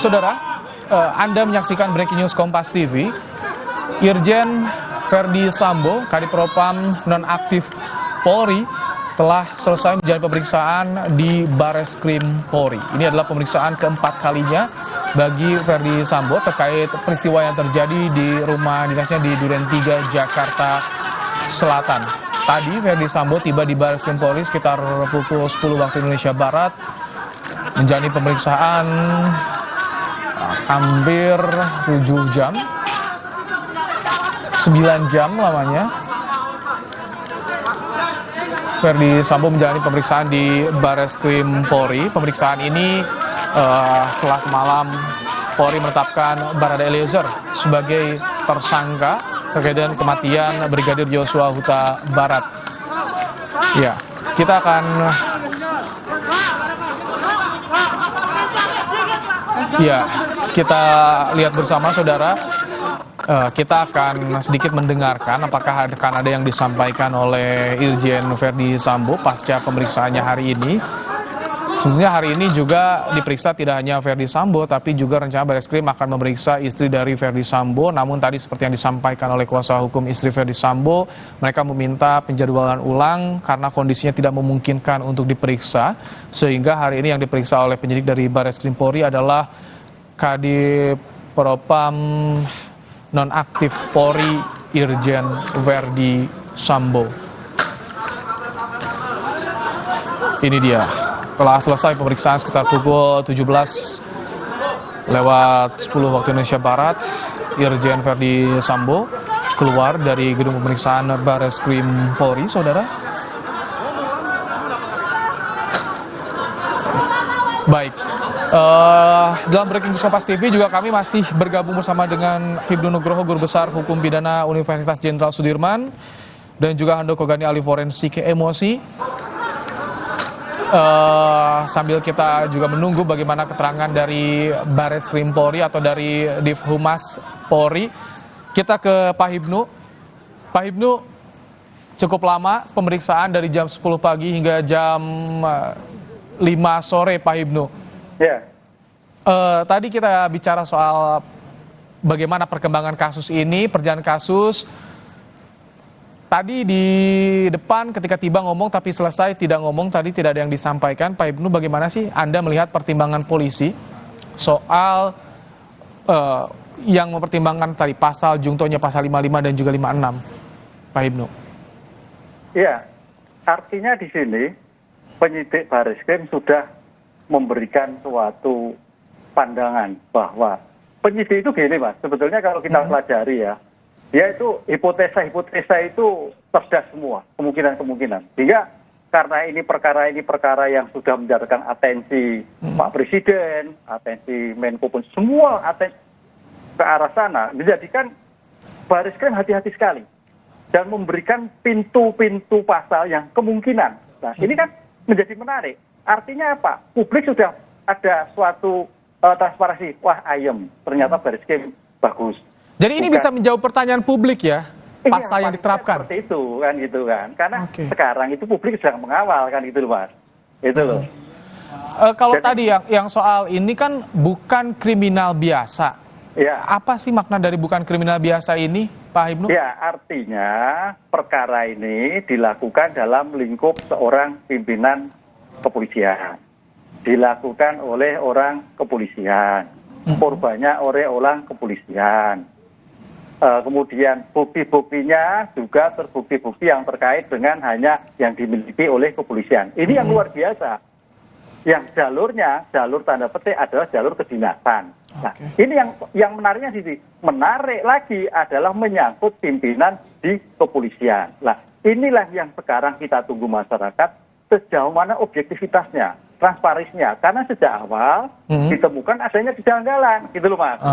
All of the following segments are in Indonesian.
Saudara, Anda menyaksikan Breaking News Kompas TV. Irjen Verdi Sambo, Kadipropam nonaktif Polri, telah selesai menjalani pemeriksaan di Bareskrim Polri. Ini adalah pemeriksaan keempat kalinya bagi Verdi Sambo terkait peristiwa yang terjadi di rumah dinasnya di Duren 3, Jakarta Selatan. Tadi Verdi Sambo tiba di Bareskrim Polri sekitar pukul 10 waktu Indonesia Barat, menjalani pemeriksaan hampir 7 jam, 9 jam lamanya. Verdi Sambo menjalani pemeriksaan di Bareskrim Polri. Pemeriksaan ini setelah semalam Polri menetapkan Barada Eliezer sebagai tersangka terkait dengan kematian Brigadir Joshua Huta Barat. Ya, kita akan kita lihat bersama, saudara. Kita akan sedikit mendengarkan apakah akan ada yang disampaikan oleh Irjen Verdi Sambo pasca pemeriksaannya hari ini. Sebetulnya hari ini juga diperiksa tidak hanya Verdi Sambo, tapi juga rencana Bareskrim akan memeriksa istri dari Verdi Sambo. Namun tadi seperti yang disampaikan oleh kuasa hukum istri Verdi Sambo, mereka meminta penjadwalan ulang karena kondisinya tidak memungkinkan untuk diperiksa. Sehingga hari ini yang diperiksa oleh penyidik dari Bareskrim Polri adalah Kadipropam nonaktif Polri Irjen Verdi Sambo. Ini dia. Telah selesai pemeriksaan sekitar pukul 17:10 waktu Indonesia Barat, Irjen Verdi Sambo keluar dari gedung pemeriksaan Bareskrim Polri, saudara. Baik. Dalam Breaking News Kompas TV juga kami masih bergabung bersama dengan Hibnu Nugroho, Guru Besar Hukum Pidana Universitas Jenderal Sudirman, dan juga Handoko Gani, ahli forensik emosi. Sambil kita juga menunggu bagaimana keterangan dari Bareskrim Polri atau dari Div Humas Polri, kita ke Pak Hibnu. Pak Hibnu, cukup lama pemeriksaan dari jam 10 pagi hingga jam 5 sore, Pak Hibnu. Ya. Tadi kita bicara soal bagaimana perkembangan kasus ini, perjalanan kasus. Tadi di depan ketika tiba ngomong, tapi selesai tidak ngomong, tadi tidak ada yang disampaikan. Pak Hibnu, bagaimana sih Anda melihat pertimbangan polisi soal yang mempertimbangkan tadi pasal jungtonya pasal 55 dan juga 56, Pak Hibnu? Iya, artinya di sini penyidik Bareskrim sudah memberikan suatu pandangan bahwa penyidik itu gini, Mas, sebetulnya kalau kita pelajari ya, itu hipotesa itu cerdas semua, kemungkinan. Sehingga karena ini perkara yang sudah menjadikan atensi Pak Presiden, atensi Menko pun, semua atensi ke arah sana, menjadikan Bareskrim hati-hati sekali dan memberikan pintu-pintu pasal yang kemungkinan. Nah, ini kan menjadi menarik. Artinya apa? Publik sudah ada suatu transparansi. Wah, ayem, ternyata Bareskrim bagus. Jadi ini bisa menjawab pertanyaan publik ya, pasal yang diterapkan. Seperti itu kan, gitu kan. Karena sekarang itu publik sedang mengawal kan, gitu loh, Mas. Itu loh. Kalau tadi yang soal ini kan bukan kriminal biasa. Ya. Apa sih makna dari bukan kriminal biasa ini, Pak Hibnu? Ya, artinya perkara ini dilakukan dalam lingkup seorang pimpinan kepolisian. Dilakukan oleh orang kepolisian. Korbannya oleh orang kepolisian. Kemudian bukti-buktinya juga terbukti bukti yang terkait dengan hanya yang dimiliki oleh kepolisian. Ini yang luar biasa. Yang jalur tanda petik adalah jalur kedinasan. Nah, ini yang menariknya sih, menarik lagi adalah menyangkut pimpinan di kepolisian. Nah, inilah yang sekarang kita tunggu masyarakat sejauh mana objektivitasnya, transparansinya. Karena sejak awal ditemukan adanya kejanggalan, gitu loh, Mas.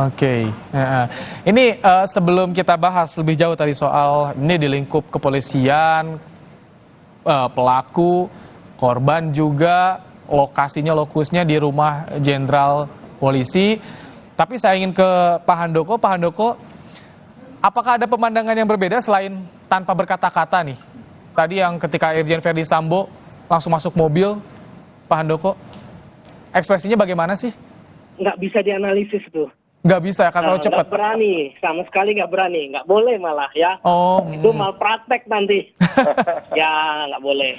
Ini sebelum kita bahas lebih jauh tadi soal ini di lingkup kepolisian, pelaku, korban juga, lokusnya di rumah Jenderal Polisi. Tapi saya ingin ke Pak Handoko. Pak Handoko, apakah ada pemandangan yang berbeda selain tanpa berkata-kata nih? Tadi yang ketika Irjen Verdi Sambo langsung masuk mobil, Pak Handoko, ekspresinya bagaimana sih? nggak bisa dianalisis tuh. Nggak bisa ya, kalau cepat. Nggak berani, sama sekali nggak berani, nggak boleh malah ya. Oh, Itu malpraktek nanti. Ya nggak boleh.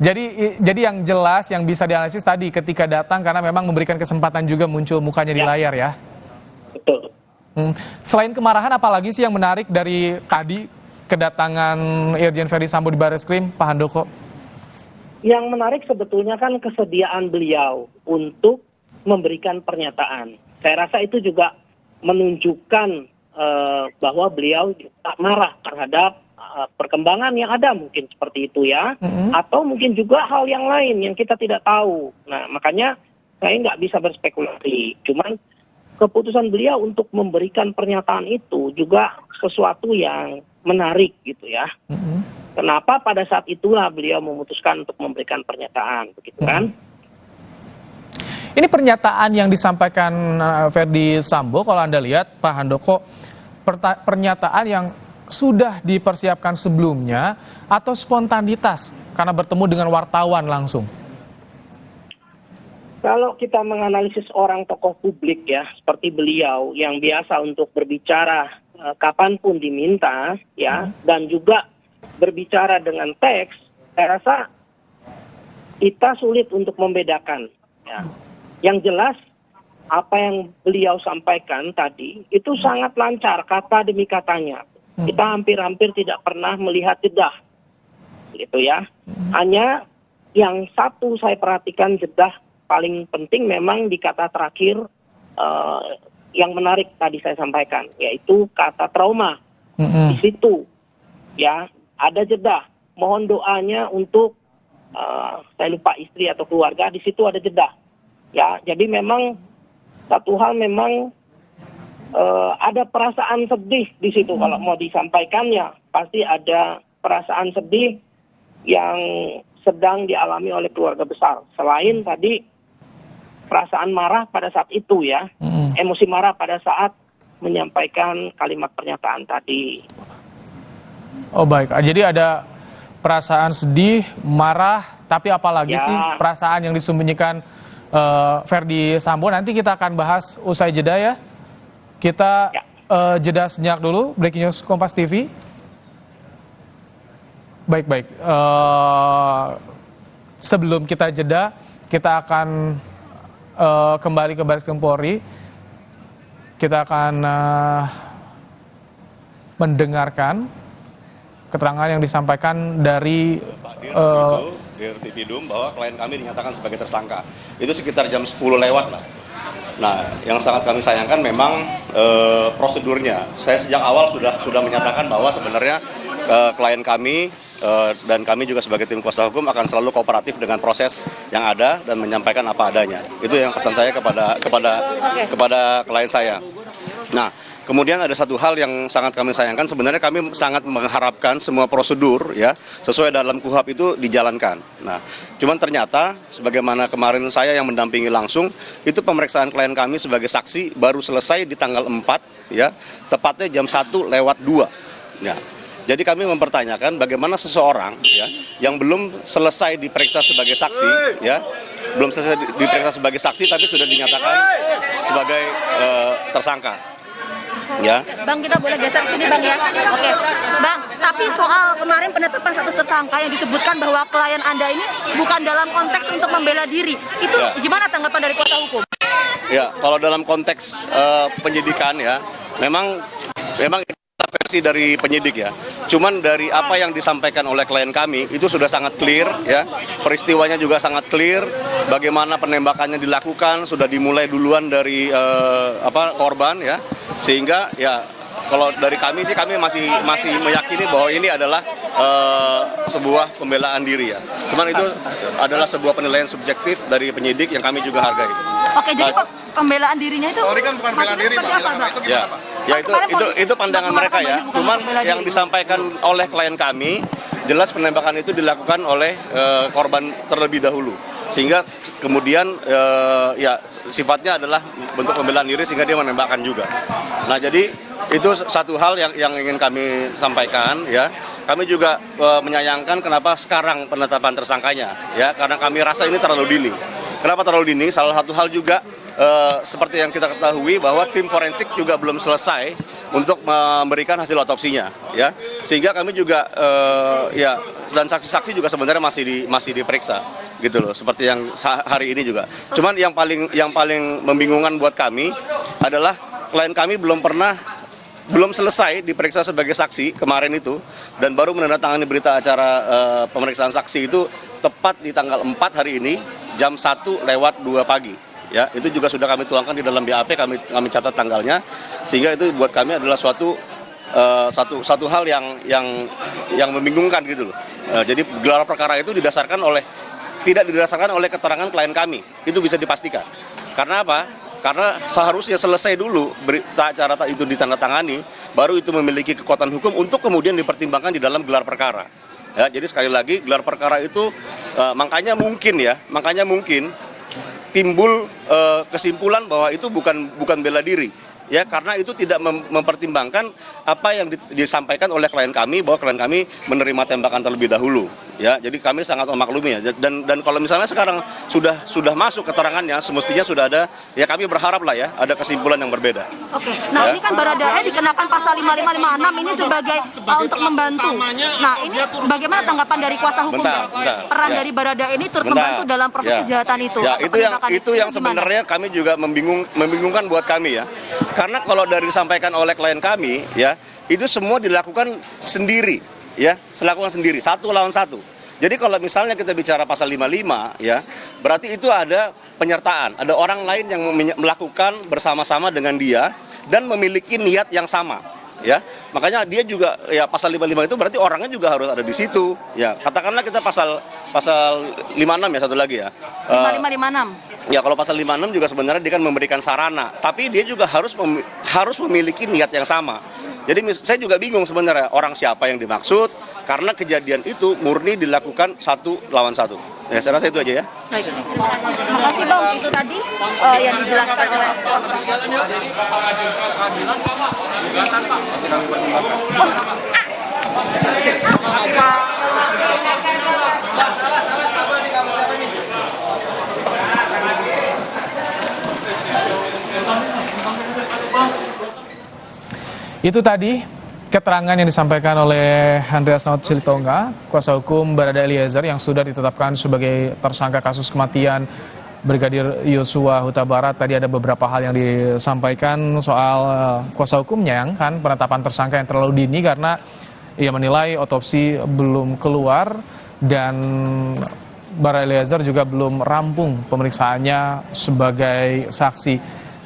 Jadi yang jelas yang bisa dianalisis tadi ketika datang karena memang memberikan kesempatan juga muncul mukanya di layar ya. Betul. Selain kemarahan, apalagi sih yang menarik dari tadi kedatangan Irjen Ferdy Sambo di Barreskrim, Pak Handoko? Yang menarik sebetulnya kan kesediaan beliau untuk memberikan pernyataan. Saya rasa itu juga menunjukkan bahwa beliau tak marah terhadap perkembangan yang ada, mungkin seperti itu ya. Atau mungkin juga hal yang lain yang kita tidak tahu. Nah, makanya saya nggak bisa berspekulasi. Cuman keputusan beliau untuk memberikan pernyataan itu juga sesuatu yang menarik gitu ya. Kenapa pada saat itulah beliau memutuskan untuk memberikan pernyataan, begitu kan? Ini pernyataan yang disampaikan Ferdy Sambo, kalau Anda lihat, Pak Handoko, pernyataan yang sudah dipersiapkan sebelumnya atau spontanitas karena bertemu dengan wartawan langsung? Kalau kita menganalisis orang tokoh publik ya, seperti beliau yang biasa untuk berbicara kapanpun diminta ya, dan juga berbicara dengan teks, saya rasa kita sulit untuk membedakan ya. Yang jelas apa yang beliau sampaikan tadi itu sangat lancar kata demi katanya. Kita hampir-hampir tidak pernah melihat jedah, gitu ya. Hanya yang satu saya perhatikan jedah paling penting memang di kata terakhir yang menarik tadi saya sampaikan, yaitu kata trauma. Di situ ya ada jedah. Mohon doanya untuk saya lupa istri atau keluarga, di situ ada jedah. Ya, jadi memang satu hal memang ada perasaan sedih di situ kalau mau disampaikannya. Pasti ada perasaan sedih yang sedang dialami oleh keluarga besar. Selain tadi perasaan marah pada saat itu ya, emosi marah pada saat menyampaikan kalimat pernyataan tadi. Oh baik, jadi ada perasaan sedih, marah, tapi apalagi sih perasaan yang disembunyikan Ferdy Sambo. Nanti kita akan bahas usai jeda ya. Kita jeda sejenak dulu, Breaking News Kompas TV. Baik. Sebelum kita jeda, kita akan kembali ke Barreskrim Polri. Kita akan mendengarkan keterangan yang disampaikan dari Dirtipidum bahwa klien kami dinyatakan sebagai tersangka. Itu sekitar jam 10 lewat lah. Nah, yang sangat kami sayangkan memang prosedurnya. Saya sejak awal sudah menyatakan bahwa sebenarnya klien kami dan kami juga sebagai tim kuasa hukum akan selalu kooperatif dengan proses yang ada dan menyampaikan apa adanya. Itu yang pesan saya kepada klien saya. Nah, kemudian ada satu hal yang sangat kami sayangkan, sebenarnya kami sangat mengharapkan semua prosedur ya sesuai dalam KUHP itu dijalankan. Nah, cuman ternyata sebagaimana kemarin saya yang mendampingi langsung, itu pemeriksaan klien kami sebagai saksi baru selesai di tanggal 4 ya, tepatnya jam 1:02 ya. Jadi kami mempertanyakan bagaimana seseorang ya yang belum selesai diperiksa sebagai saksi ya, belum selesai diperiksa sebagai saksi tapi sudah dinyatakan sebagai tersangka. Ya. Bang, kita boleh geser sini Bang ya. Oke. Bang, tapi soal kemarin penetapan status tersangka yang disebutkan bahwa klien Anda ini bukan dalam konteks untuk membela diri. Itu gimana tanggapan dari kuasa hukum? Ya, kalau dalam konteks penyidikan ya, memang versi dari penyidik ya. Cuman dari apa yang disampaikan oleh klien kami itu sudah sangat clear ya. Peristiwanya juga sangat clear. Bagaimana penembakannya dilakukan sudah dimulai duluan dari korban ya. Sehingga ya kalau dari kami sih kami masih meyakini bahwa ini adalah sebuah pembelaan diri ya. Cuman itu adalah sebuah penilaian subjektif dari penyidik yang kami juga hargai. Oke, jadi pembelaan dirinya itu kan bukan pembelaan diri, Ya itu pandangan mereka ya. Cuman yang disampaikan oleh klien kami jelas penembakan itu dilakukan oleh korban terlebih dahulu. Sehingga kemudian ya sifatnya adalah bentuk pembelaan diri sehingga dia menembakkan juga. Nah, jadi itu satu hal yang ingin kami sampaikan ya. Kami juga menyayangkan kenapa sekarang penetapan tersangkanya ya, karena kami rasa ini terlalu dini. Kenapa terlalu dini? Salah satu hal juga seperti yang kita ketahui bahwa tim forensik juga belum selesai untuk memberikan hasil otopsinya, ya. Sehingga kami juga ya, dan saksi-saksi juga sebenarnya masih diperiksa, gitu loh. Seperti yang hari ini juga. Cuman yang paling membingungkan buat kami adalah klien kami belum selesai diperiksa sebagai saksi kemarin itu, dan baru menandatangani berita acara pemeriksaan saksi itu tepat di tanggal 4 hari ini jam 1:02 pagi. Ya, itu juga sudah kami tuangkan di dalam BAP, kami catat tanggalnya, sehingga itu buat kami adalah satu hal yang membingungkan, gitu loh. Jadi gelar perkara itu tidak didasarkan oleh keterangan klien kami, itu bisa dipastikan. Karena apa? Karena seharusnya selesai dulu berita acara itu ditandatangani, baru itu memiliki kekuatan hukum untuk kemudian dipertimbangkan di dalam gelar perkara. Ya, jadi sekali lagi gelar perkara itu makanya mungkin timbul kesimpulan bahwa itu bukan bela diri, ya, karena itu tidak mempertimbangkan apa yang disampaikan oleh klien kami, bahwa klien kami menerima tembakan terlebih dahulu, ya. Jadi kami sangat memaklumi, ya. Dan kalau misalnya sekarang sudah masuk keterangannya, semestinya sudah ada, ya, kami berharap lah, ya, ada kesimpulan yang berbeda. Oke. Nah, ya. Ini kan Baradae dikenakan pasal 5556 ini sebagai untuk membantu. Nah, ini bagaimana tanggapan dari kuasa hukum? Peran dari Baradae ini turut membantu dalam proses kejahatan itu. Ya, itu yang sebenarnya kami juga membingungkan buat kami, ya. Karena kalau dari disampaikan oleh klien kami, ya, itu semua dilakukan sendiri, ya, satu lawan satu. Jadi kalau misalnya kita bicara pasal 55, ya, berarti itu ada penyertaan, ada orang lain yang melakukan bersama-sama dengan dia dan memiliki niat yang sama, ya. Makanya dia juga, ya, pasal 55 itu berarti orangnya juga harus ada di situ, ya. Katakanlah kita pasal 56, ya, satu lagi, ya. 5556. Ya, kalau pasal 56 juga sebenarnya dia kan memberikan sarana, tapi dia juga harus memiliki niat yang sama. Jadi saya juga bingung sebenarnya orang siapa yang dimaksud, karena kejadian itu murni dilakukan satu lawan satu. Ya, saya rasa itu aja, ya. Baik. Terima kasih, Bang. Itu tadi yang dijelaskan oleh Itu tadi keterangan yang disampaikan oleh Andreas Naut Silitonga, kuasa hukum Baradae Eliezer yang sudah ditetapkan sebagai tersangka kasus kematian Brigadir Yosua Huta Barat. Tadi ada beberapa hal yang disampaikan soal kuasa hukumnya, yang kan penetapan tersangka yang terlalu dini karena ia menilai otopsi belum keluar dan Baradae Eliezer juga belum rampung pemeriksaannya sebagai saksi.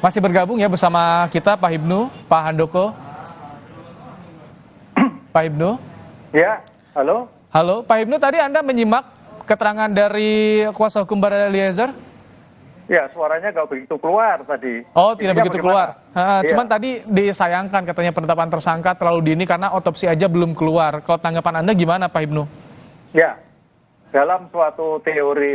Masih bergabung, ya, bersama kita Pak Hibnu, Pak Handoko. Pak Hibnu? Ya, halo. Halo, Pak Hibnu, tadi Anda menyimak keterangan dari kuasa hukum Baradae Eliezer? Ya, suaranya nggak begitu keluar tadi. Oh, tidak Intinya begitu bagaimana? keluar. Iya. Cuman tadi disayangkan katanya penetapan tersangka terlalu dini karena otopsi aja belum keluar. Kalau tanggapan Anda gimana, Pak Hibnu? Ya, dalam suatu teori